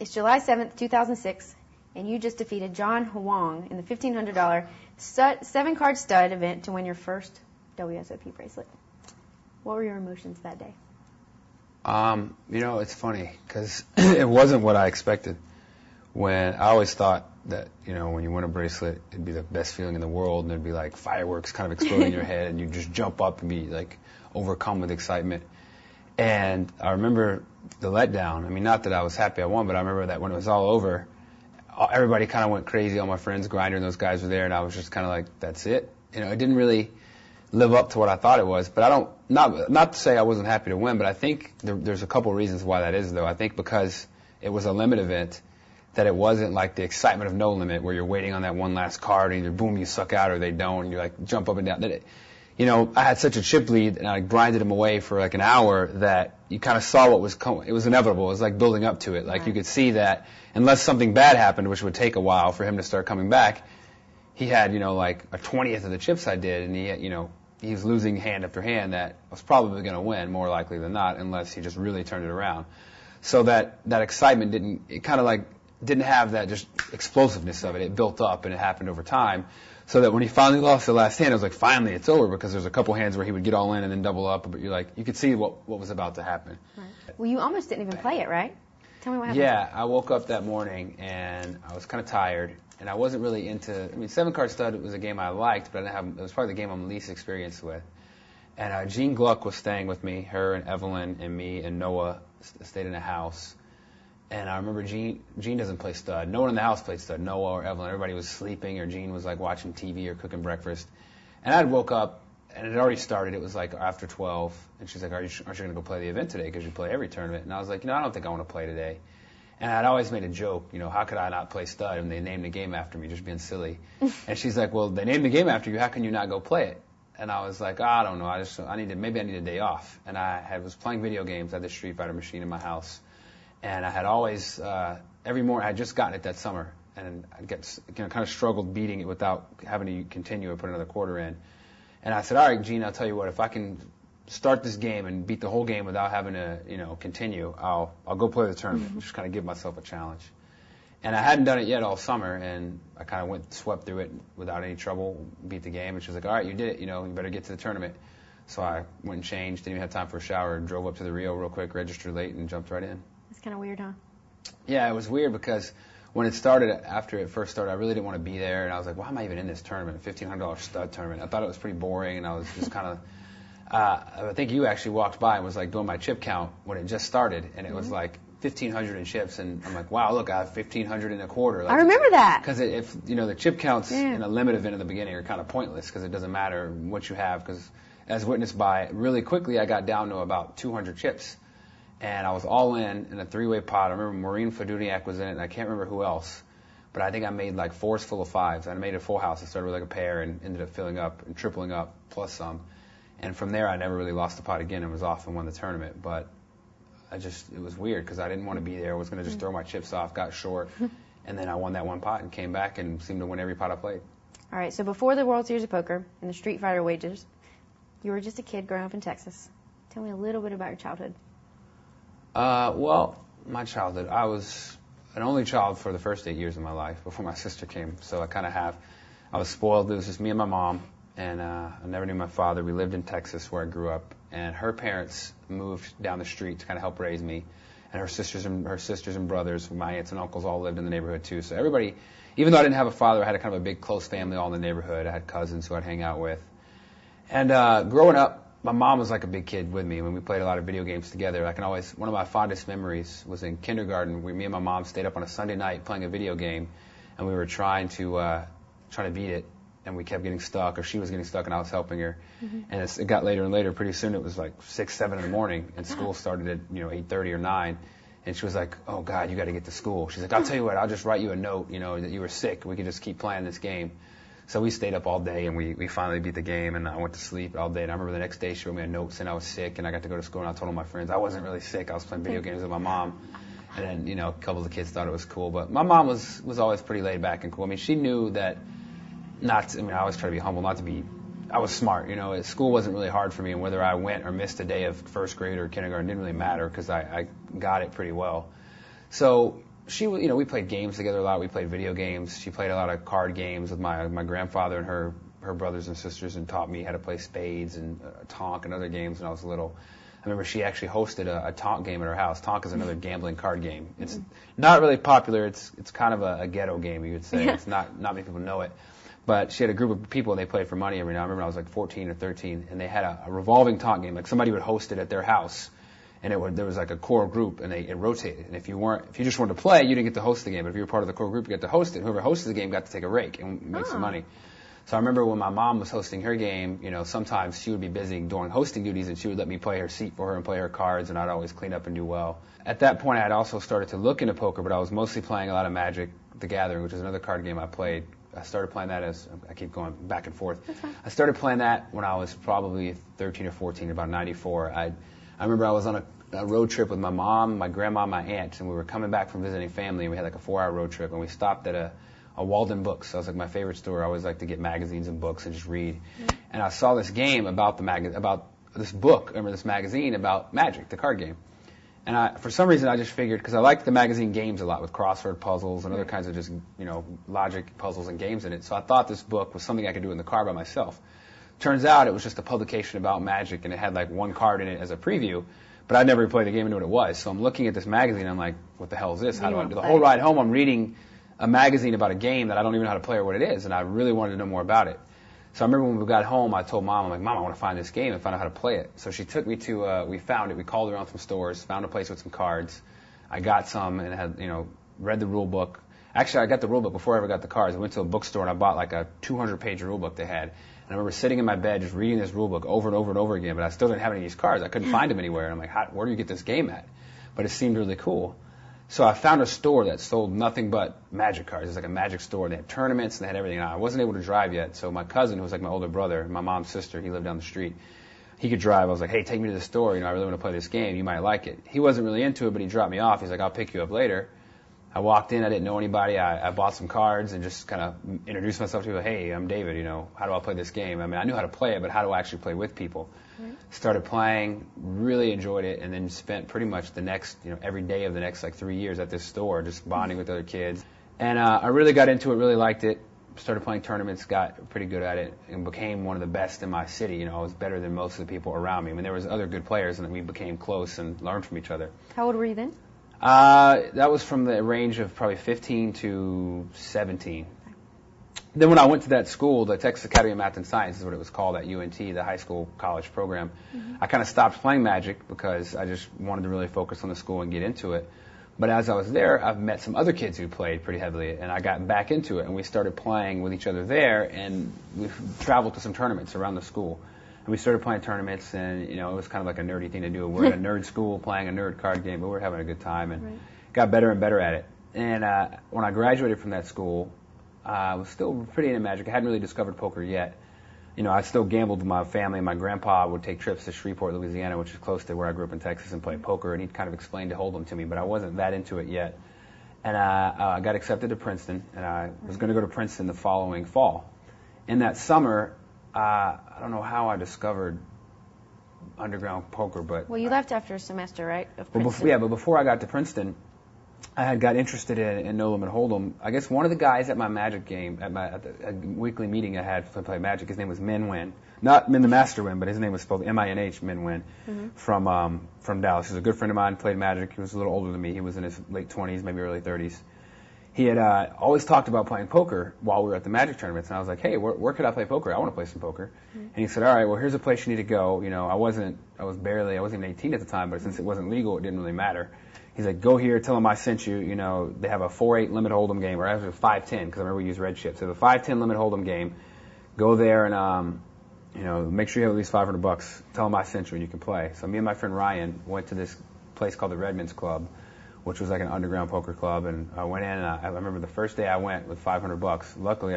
It's July 7th, 2006, and you just defeated John Huang in the $1,500 7-card stud event to win your first WSOP bracelet. What were your emotions that day? It's funny because it wasn't what I expected. When I always thought that, when you win a bracelet, it'd be the best feeling in the world, and there'd be like fireworks kind of exploding in your head, and you'd just jump up and be like overcome with excitement. And I remember the letdown. I mean, not that I was happy I won, but I remember that when it was all over, everybody kind of went crazy. All my friends, Grinder and those guys were there, and I was just kind of like, that's it. It didn't really live up to what I thought it was. But not to say I wasn't happy to win, but I think there's a couple reasons why that is, though. I think because it was a limit event, that it wasn't like the excitement of No Limit, where you're waiting on that one last card, and either boom, you suck out, or they don't, and you like jump up and down. I had such a chip lead, and I grinded him away for like an hour that you kind of saw what was coming. It was inevitable. It was like building up to it. Like you could see that unless something bad happened, which would take a while for him to start coming back, he had, like a 20th of the chips I did, and he was losing hand after hand that I was probably going to win, more likely than not, unless he just really turned it around. So that excitement didn't have that just explosiveness of it. It built up and it happened over time. So that when he finally lost the last hand, I was like, finally, it's over, because there's a couple hands where he would get all in and then double up, but you could see what was about to happen. Right. Well, you almost didn't even play it, right? Tell me what happened. Yeah, I woke up that morning and I was kind of tired, and I wasn't really into, 7-card stud was a game I liked, but it was probably the game I'm least experienced with. And Jean Gluck was staying with me, her and Evelyn and me and Noah stayed in a house. And I remember Jean doesn't play stud. No one in the house played stud, Noah or Evelyn. Everybody was sleeping, or Jean was like watching TV or cooking breakfast. And I woke up, and it had already started. It was like after 12. And she's like, aren't you going to go play the event today? Because you play every tournament. And I was like, I don't think I want to play today. And I'd always made a joke, how could I not play stud? And they named the game after me, just being silly. And she's like, well, they named the game after you. How can you not go play it? And I was like, I don't know. Maybe I need a day off. And I was playing video games. I had the Street Fighter machine in my house. And I had always, every morning, I had just gotten it that summer, and I kind of struggled beating it without having to continue or put another quarter in. And I said, all right, Gene, I'll tell you what, if I can start this game and beat the whole game without having to, continue, I'll go play the tournament, just kind of give myself a challenge. And I hadn't done it yet all summer, and I kind of swept through it without any trouble, beat the game. And she was like, all right, you did it, you better get to the tournament. So I went and changed, didn't even have time for a shower, drove up to the Rio real quick, registered late, and jumped right in. It's kind of weird, huh? Yeah, it was weird because when it started, after it first started, I really didn't want to be there, and I was like, why am I even in this tournament, a $1,500 stud tournament? I thought it was pretty boring, and I was just kind of, I think you actually walked by and was like doing my chip count when it just started, and it was like 1,500 in chips, and I'm like, wow, look, I have 1,500 in a quarter. Like, I remember that. Because if, the chip counts in a limit event in the beginning are kind of pointless because it doesn't matter what you have, because as witnessed by, really quickly I got down to about 200 chips. And I was all in a 3-way pot. I remember Maureen Feduniak was in it, and I can't remember who else. But I think I made like 4s full of 5s. I made a full house. I started with like a pair and ended up filling up and tripling up plus some. And from there, I never really lost the pot again and was off and won the tournament. But it was weird because I didn't want to be there. I was going to just throw my chips off, got short. And then I won that one pot and came back and seemed to win every pot I played. All right, so before the World Series of Poker and the Street Fighter wages, you were just a kid growing up in Texas. Tell me a little bit about your childhood. Well, my childhood, I was an only child for the first 8 years of my life before my sister came. So I was spoiled. It was just me and my mom, and I never knew my father. We lived in Texas where I grew up, and her parents moved down the street to kind of help raise me. And her sisters and brothers, my aunts and uncles all lived in the neighborhood too. So everybody, even though I didn't have a father, I had a kind of a big close family all in the neighborhood. I had cousins who I'd hang out with. And growing up, my mom was like a big kid with me. When we played a lot of video games together, one of my fondest memories was in kindergarten, where me and my mom stayed up on a Sunday night playing a video game, and we were trying to beat it, and we kept getting stuck, or she was getting stuck, and I was helping her. And as it got later and later, pretty soon it was like 6, 7 in the morning, and school started at 8:30 or 9. And she was like, oh God, you got to get to school. She's like, I'll tell you what, I'll just write you a note, that you were sick. We could just keep playing this game. So we stayed up all day, and we finally beat the game, and I went to sleep all day. And I remember the next day she wrote me a note saying I was sick, and I got to go to school, and I told all my friends I wasn't really sick. I was playing video games with my mom. And then, a couple of the kids thought it was cool. But my mom was always pretty laid back and cool. I mean, she knew that I always try to be humble, I was smart. School wasn't really hard for me, and whether I went or missed a day of first grade or kindergarten didn't really matter because I got it pretty well. So we played games together a lot. We played video games. She played a lot of card games with my grandfather and her brothers and sisters, and taught me how to play spades and Tonk and other games when I was little. I remember she actually hosted a Tonk game at her house. Tonk is another gambling card game. It's not really popular. It's kind of a ghetto game, you would say. Yeah. It's not many people know it. But she had a group of people, and they played for money every now. I remember I was like 14 or 13, and they had a revolving Tonk game. Like somebody would host it at their house, and there was like a core group, and it rotated. And if you just wanted to play, you didn't get to host the game. But if you were part of the core group, you got to host it. Whoever hosted the game got to take a rake and make some money. So I remember when my mom was hosting her game, sometimes she would be busy doing hosting duties, and she would let me play her seat for her and play her cards, and I'd always clean up and do well. At that point, I had also started to look into poker, but I was mostly playing a lot of Magic: The Gathering, which is another card game I played. I started playing that I keep going back and forth. I started playing that when I was probably 13 or 14, about 94. I remember I was on a road trip with my mom, my grandma, my aunt, and we were coming back from visiting family, and we had like a 4-hour road trip, and we stopped at a Walden Books. That was like my favorite store. I always like to get magazines and books and just read. And I saw this game about this book, this magazine about Magic, the card game. And for some reason, I just figured, because I liked the magazine games a lot with crossword puzzles and other kinds of just, logic puzzles and games in it. So I thought this book was something I could do in the car by myself. Turns out it was just a publication about Magic, and it had like one card in it as a preview. But I'd never played the game and knew what it was. So I'm looking at this magazine, and I'm like, what the hell is this? How do I do the whole ride home? I'm reading a magazine about a game that I don't even know how to play or what it is, and I really wanted to know more about it. So I remember when we got home, I told Mom, I'm like, Mom, I want to find this game and find out how to play it. So she took me to, we found it. We called around some stores, found a place with some cards. I got some and had, read the rule book. Actually, I got the rule book before I ever got the cards. I went to a bookstore and I bought like a 200-page rule book they had. And I remember sitting in my bed just reading this rule book over and over and over again, but I still didn't have any of these cards. I couldn't find them anywhere. And I'm like, where do you get this game at? But it seemed really cool. So I found a store that sold nothing but Magic cards. It was like a Magic store. They had tournaments and they had everything. And I wasn't able to drive yet, so my cousin, who was like my older brother, my mom's sister, he lived down the street, he could drive. I was like, hey, take me to the store. I really want to play this game. You might like it. He wasn't really into it, but he dropped me off. He's like, I'll pick you up later. I walked in. I didn't know anybody. I bought some cards and just kind of introduced myself to people. Hey, I'm David. How do I play this game? I mean, I knew how to play it, but how do I actually play with people? Started playing, really enjoyed it, and then spent pretty much the next, every day of the next like 3 years at this store, just bonding with other kids. And I really got into it, really liked it. Started playing tournaments, got pretty good at it, and became one of the best in my city. I was better than most of the people around me. I mean, there was other good players, and we became close and learned from each other. How old were you then? That was from the range of probably 15 to 17. Then when I went to that school, the Texas Academy of Math and Science is what it was called at UNT, the high school college program, I kind of stopped playing Magic because I just wanted to really focus on the school and get into it. But as I was there, I've met some other kids who played pretty heavily, and I got back into it, and we started playing with each other there, and we traveled to some tournaments around the school. And we started playing tournaments, and, it was kind of like a nerdy thing to do. We're at a nerd school playing a nerd card game, but we were having a good time and got better and better at it. And when I graduated from that school, I was still pretty into Magic. I hadn't really discovered poker yet. I still gambled with my family. My grandpa would take trips to Shreveport, Louisiana, which is close to where I grew up in Texas, and play poker, and he'd kind of explain to Hold'em to me, but I wasn't that into it yet. And I got accepted to Princeton, and I was going to go to Princeton the following fall. In that summer, I don't know how I discovered underground poker, but... Well, you left after a semester, right, of Princeton? But before I got to Princeton, I had got interested in No Limit Hold'em. I guess one of the guys at my Magic game, at the weekly meeting I had to play Magic, his name was Min Win. Not Min the Master Win, but his name was spelled M-I-N-H, Min Win, from Dallas. He was a good friend of mine, played Magic. He was a little older than me. He was in his late 20s, maybe early 30s. He had always talked about playing poker while we were at the Magic tournaments, and I was like, hey, where could I play poker? I want to play some poker. And he said, all right, well, here's a place you need to go. I wasn't even 18 at the time, but since it wasn't legal, it didn't really matter. He's like, go here, tell them I sent you. They have a 4-8 limit hold'em game, or actually a 5-10, because I remember we used red chips. So the 5-10 limit hold'em game. Go there and make sure you have at least $500. Tell them I sent you, and you can play. So me and my friend Ryan went to this place called the Redmond's Club, which was like an underground poker club, and I went in. And I remember the first day I went with $500. Luckily,